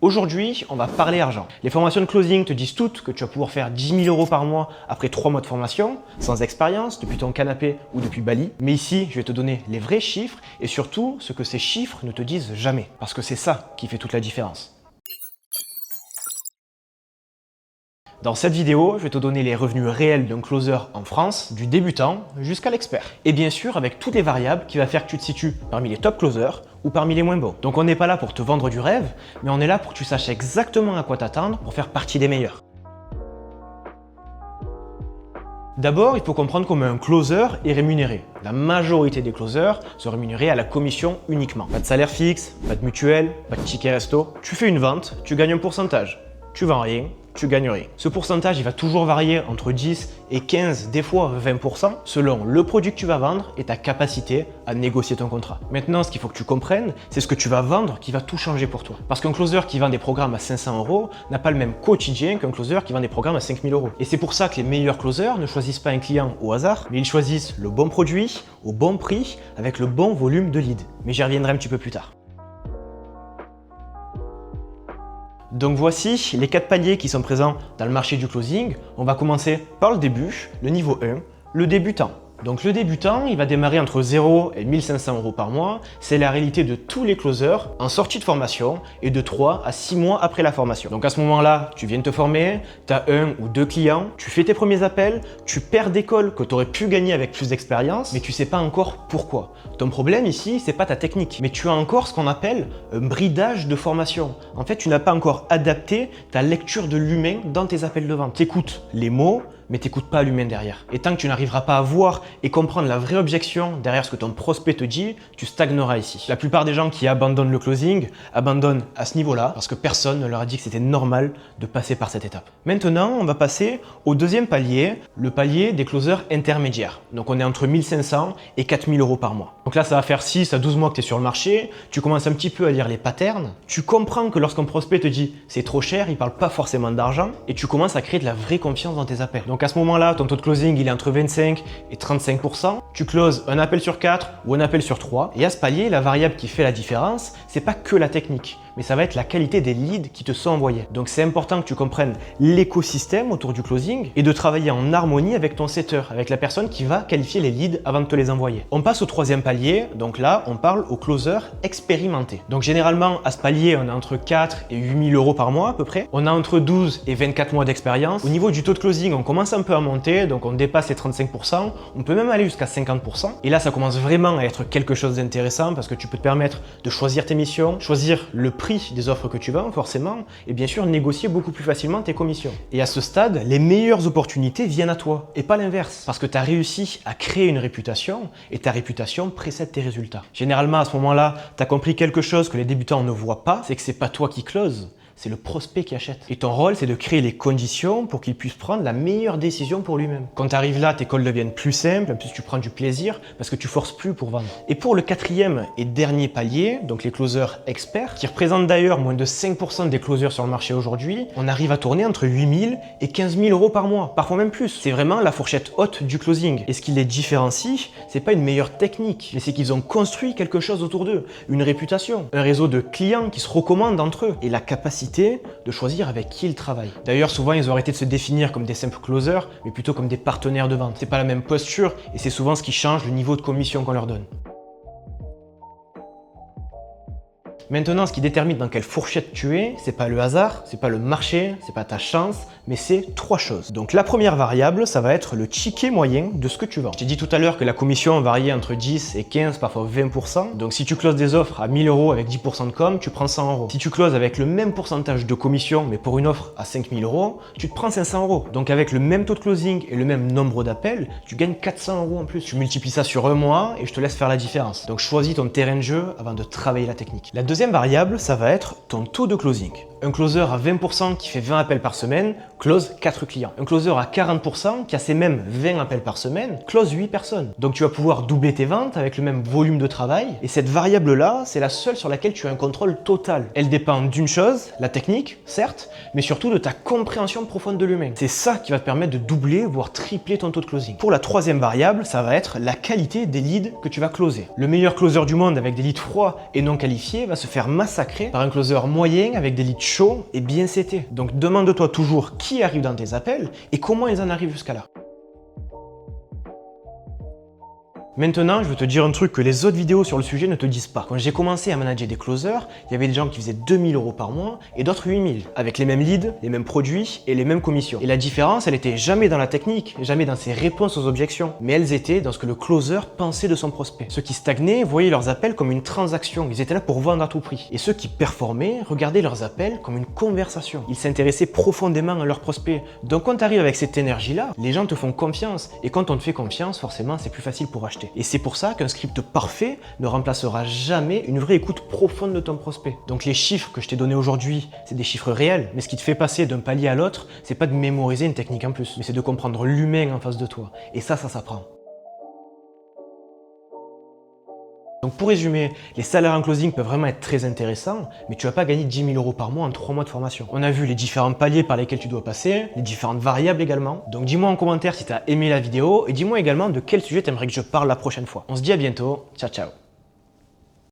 Aujourd'hui, on va parler argent. Les formations de closing te disent toutes que tu vas pouvoir faire 10 000 € par mois après 3 mois de formation, sans expérience, depuis ton canapé ou depuis Bali. Mais ici, je vais te donner les vrais chiffres et surtout ce que ces chiffres ne te disent jamais. Parce que c'est ça qui fait toute la différence. Dans cette vidéo, je vais te donner les revenus réels d'un closer en France, du débutant jusqu'à l'expert. Et bien sûr, avec toutes les variables qui vont faire que tu te situes parmi les top closers ou parmi les moins bons. Donc on n'est pas là pour te vendre du rêve, mais on est là pour que tu saches exactement à quoi t'attendre pour faire partie des meilleurs. D'abord, il faut comprendre comment un closer est rémunéré. La majorité des closers sont rémunérés à la commission uniquement. Pas de salaire fixe, pas de mutuelle, pas de ticket resto. Tu fais une vente, tu gagnes un pourcentage. Tu vends rien, tu gagnes rien. Ce pourcentage, il va toujours varier entre 10 et 15, des fois 20%, selon le produit que tu vas vendre et ta capacité à négocier ton contrat. Maintenant, ce qu'il faut que tu comprennes, c'est ce que tu vas vendre qui va tout changer pour toi. Parce qu'un closer qui vend des programmes à 500 € n'a pas le même quotidien qu'un closer qui vend des programmes à 5 000 €. Et c'est pour ça que les meilleurs closers ne choisissent pas un client au hasard, mais ils choisissent le bon produit, au bon prix, avec le bon volume de leads. Mais j'y reviendrai un petit peu plus tard. Donc voici les 4 paliers qui sont présents dans le marché du closing. On va commencer par le début, le niveau 1, le débutant. Donc le débutant, il va démarrer entre 0 et 1 500 € par mois. C'est la réalité de tous les closers en sortie de formation et de 3 à 6 mois après la formation. Donc à ce moment-là, tu viens de te former, tu as 1 ou 2 clients, tu fais tes premiers appels, tu perds des calls que tu aurais pu gagner avec plus d'expérience, mais tu sais pas encore pourquoi. Ton problème ici, c'est pas ta technique, mais tu as encore ce qu'on appelle un bridage de formation. En fait, tu n'as pas encore adapté ta lecture de l'humain dans tes appels de vente. Tu écoutes les mots, mais t'écoutes pas l'humain derrière. Et tant que tu n'arriveras pas à voir et comprendre la vraie objection derrière ce que ton prospect te dit, tu stagneras ici. La plupart des gens qui abandonnent le closing abandonnent à ce niveau-là parce que personne ne leur a dit que c'était normal de passer par cette étape. Maintenant, on va passer au deuxième palier, le palier des closers intermédiaires. Donc on est entre 1 500 et 4 000 € par mois. Donc là, ça va faire 6 à 12 mois que tu es sur le marché, tu commences un petit peu à lire les patterns, tu comprends que lorsqu'un prospect te dit c'est trop cher, il parle pas forcément d'argent et tu commences à créer de la vraie confiance dans tes appels. Donc à ce moment-là, ton taux de closing il est entre 25 et 35%. Tu closes un appel sur 4 ou un appel sur 3. Et à ce palier, la variable qui fait la différence, c'est pas que la technique, mais ça va être la qualité des leads qui te sont envoyés. Donc c'est important que tu comprennes l'écosystème autour du closing et de travailler en harmonie avec ton setter, avec la personne qui va qualifier les leads avant de te les envoyer. On passe au troisième palier, donc là on parle aux closers expérimentés. Donc généralement à ce palier on a entre 4 et 8 000 € par mois à peu près. On a entre 12 et 24 mois d'expérience. Au niveau du taux de closing, on commence un peu à monter, donc on dépasse les 35%, on peut même aller jusqu'à 50%. Et là ça commence vraiment à être quelque chose d'intéressant parce que tu peux te permettre de choisir tes missions, choisir le prix des offres que tu vends forcément et bien sûr négocier beaucoup plus facilement tes commissions. Et à ce stade, les meilleures opportunités viennent à toi et pas l'inverse parce que tu as réussi à créer une réputation et ta réputation précède tes résultats. Généralement à ce moment-là, tu as compris quelque chose que les débutants ne voient pas, c'est que c'est pas toi qui close, c'est le prospect qui achète. Et ton rôle, c'est de créer les conditions pour qu'il puisse prendre la meilleure décision pour lui-même. Quand tu arrives là, tes calls deviennent plus simples, en plus tu prends du plaisir parce que tu forces plus pour vendre. Et pour le quatrième et dernier palier, donc les closers experts, qui représentent d'ailleurs moins de 5% des closers sur le marché aujourd'hui, on arrive à tourner entre 8 000 et 15 000 € par mois, parfois même plus. C'est vraiment la fourchette haute du closing. Et ce qui les différencie, c'est pas une meilleure technique, mais c'est qu'ils ont construit quelque chose autour d'eux, une réputation, un réseau de clients qui se recommandent entre eux et la capacité de choisir avec qui ils travaillent. D'ailleurs, souvent, ils ont arrêté de se définir comme des simples closers, mais plutôt comme des partenaires de vente. C'est pas la même posture et c'est souvent ce qui change le niveau de commission qu'on leur donne. Maintenant, ce qui détermine dans quelle fourchette tu es, c'est pas le hasard, c'est pas le marché, c'est pas ta chance, mais c'est 3 choses. Donc la première variable, ça va être le ticket moyen de ce que tu vends. Je t'ai dit tout à l'heure que la commission variait entre 10 et 15, parfois 20%. Donc si tu closes des offres à 1 000 € avec 10% de com, tu prends 100 €. Si tu closes avec le même pourcentage de commission, mais pour une offre à 5 000 €, tu te prends 500 €. Donc avec le même taux de closing et le même nombre d'appels, tu gagnes 400 € en plus. Tu multiplies ça sur un mois et je te laisse faire la différence. Donc choisis ton terrain de jeu avant de travailler la technique. La deuxième variable, ça va être ton taux de closing. Un closer à 20% qui fait 20 appels par semaine close 4 clients. Un closer à 40% qui a ces mêmes 20 appels par semaine close 8 personnes. Donc tu vas pouvoir doubler tes ventes avec le même volume de travail. Et cette variable-là, c'est la seule sur laquelle tu as un contrôle total. Elle dépend d'une chose, la technique, certes, mais surtout de ta compréhension profonde de l'humain. C'est ça qui va te permettre de doubler, voire tripler ton taux de closing. Pour la troisième variable, ça va être la qualité des leads que tu vas closer. Le meilleur closer du monde avec des leads froids et non qualifiés va se se faire massacrer par un closer moyen avec des leads chauds et bien setés. Donc demande-toi toujours qui arrive dans tes appels et comment ils en arrivent jusqu'à là. Maintenant, je veux te dire un truc que les autres vidéos sur le sujet ne te disent pas. Quand j'ai commencé à manager des closers, il y avait des gens qui faisaient 2000 € par mois et d'autres 8000, avec les mêmes leads, les mêmes produits et les mêmes commissions. Et la différence, elle était jamais dans la technique, jamais dans ses réponses aux objections, mais elles étaient dans ce que le closer pensait de son prospect. Ceux qui stagnaient voyaient leurs appels comme une transaction, ils étaient là pour vendre à tout prix. Et ceux qui performaient regardaient leurs appels comme une conversation. Ils s'intéressaient profondément à leurs prospects. Donc quand tu arrives avec cette énergie-là, les gens te font confiance. Et quand on te fait confiance, forcément, c'est plus facile pour acheter. Et c'est pour ça qu'un script parfait ne remplacera jamais une vraie écoute profonde de ton prospect. Donc les chiffres que je t'ai donnés aujourd'hui, c'est des chiffres réels, mais ce qui te fait passer d'un palier à l'autre, c'est pas de mémoriser une technique en plus, mais c'est de comprendre l'humain en face de toi. Et ça s'apprend. Donc pour résumer, les salaires en closing peuvent vraiment être très intéressants, mais tu vas pas gagner 10 000 € par mois en 3 mois de formation. On a vu les différents paliers par lesquels tu dois passer, les différentes variables également. Donc dis-moi en commentaire si tu as aimé la vidéo et dis-moi également de quel sujet tu aimerais que je parle la prochaine fois. On se dit à bientôt, ciao ciao.